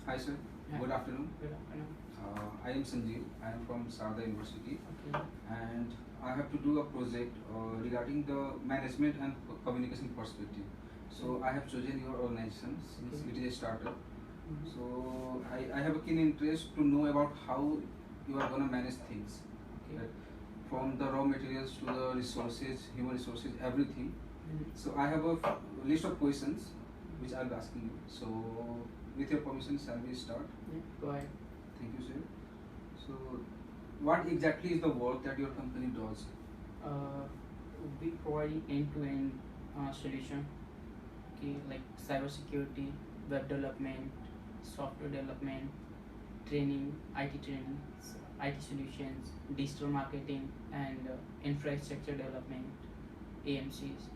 Hi sir, Yeah. good afternoon. Good afternoon. I am Sanjeev. I am from Sarda University, Okay. and I have to do a project regarding the management and communication perspective. So I have chosen your organization since Okay. it is a startup. Mhm. So I have a keen interest to know about how you are gonna manage things, Okay. right? From the raw materials to the resources, human resources, everything. Mhm. So I have a list of questions which I'll be asking you. So with your permission, shall we start? Yeah. Go ahead. Thank you, sir. So, what exactly is the work that your company does? Uh, we provide end-to-end solution. Okay, like cybersecurity, web development, software development, training, IT training, IT solutions, digital marketing, and infrastructure development, AMCs.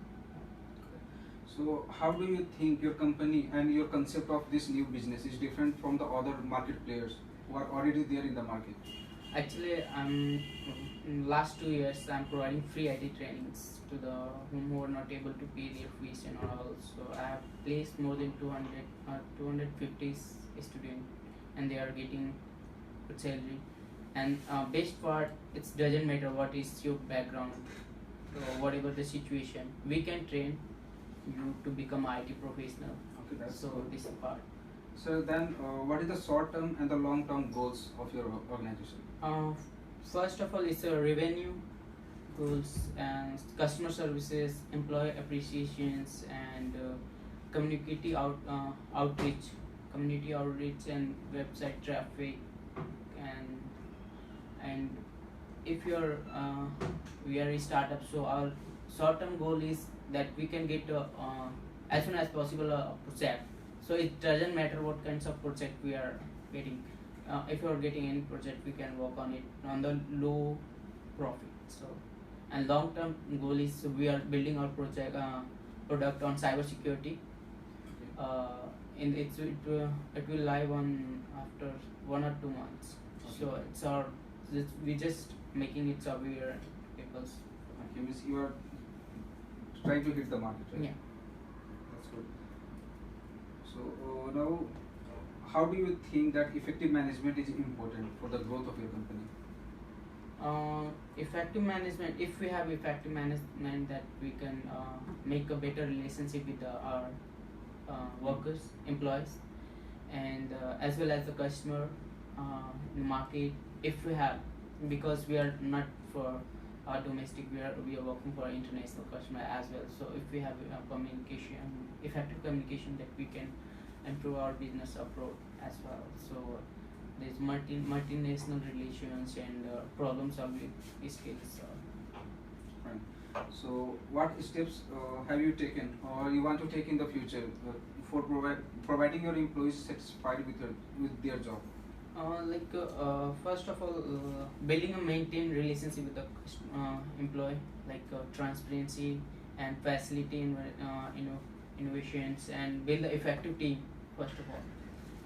So, how do you think your company and your concept of this new business is different from the other market players who are already there in the market? Actually, in last 2 years I'm providing free IT trainings to the who are not able to pay their fees and all. So I have placed more than 250 students, and they are getting good salary. And best part, it doesn't matter what is your background or whatever the situation, we can train you to become IT professional. Okay, that's So good. this is part. So then, what is the short-term and the long-term goals of your organization? Uh, First of all, it's a revenue goals and customer services, employee appreciations, and community outreach, and website traffic, and and if you're we are a startup, so our short-term goal is that we can get as soon as possible a project. So it doesn't matter what kinds of project we are getting. If you are getting any project, we can work on it on the low profit. So, and long-term goal is we are building our product on cybersecurity. It will live on after 1 or 2 months. Okay. So we just making it aware people's. Okay, means you are trying to hit the market, right? Yeah. That's good. So now, how do you think that effective management is important for the growth of your company? Effective management, if we have effective management, that we can make a better relationship with our workers, employees, and as well as the customer, market. If we have, because we are not for our domestic, we are working for international customer as well. So if we have effective communication, that we can improve our business abroad as well. So there's multinational relations and problem solving skills. Fine. So, what steps have you taken, or you want to take in the future for providing your employees satisfied with their job? First of all, building a maintained relationship with the employee, like transparency and facility innovations, and build the effective team first of all,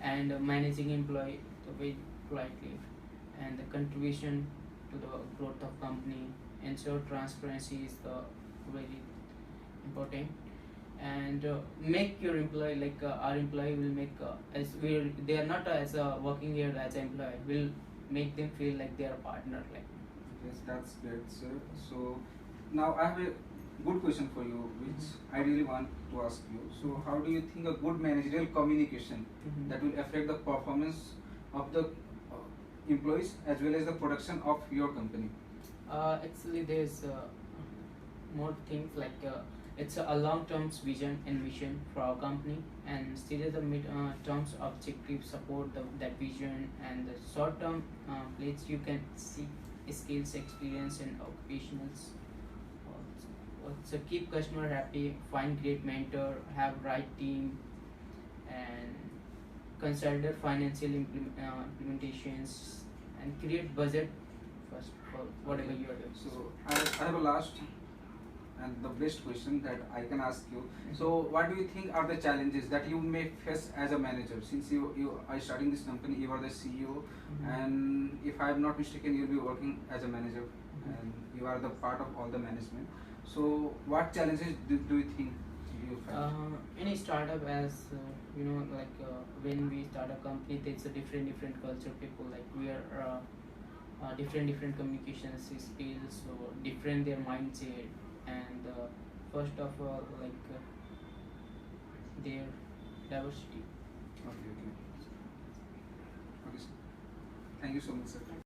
and managing employee very politely, and the contribution to the growth of company. Ensure transparency is the very important, and make your employee, like our employee will make as we they are not as working here as an employee, will make them feel like they are a partner, like. Yes, that's great, sir. So, now I have a good question for you, which I really want to ask you. So, how do you think a good managerial communication Mhm. that will affect the performance of the employees as well as the production of your company? Actually, there's more things, like it's a long-term vision and mission for our company, and series of mid-terms objectives support that vision, and the short-term plates you can see skills, experience, and occupationals. So keep customer happy, find great mentor, have right team, and consider financial implementations, and create budget first for whatever you are doing. So, I have a last and the best question that I can ask you. So, what do you think are the challenges that you may face as a manager? Since you are starting this company, you are the CEO, and if I am not mistaken, you'll be working as a manager, and you are the part of all the management. So, what challenges do you think you face? Any startup, as when we start a company, there's a different culture people, like we are different communications skills, so different their mindset, and first of all, their diversity. Okay, okay. Okay, sir. Thank you so much, sir.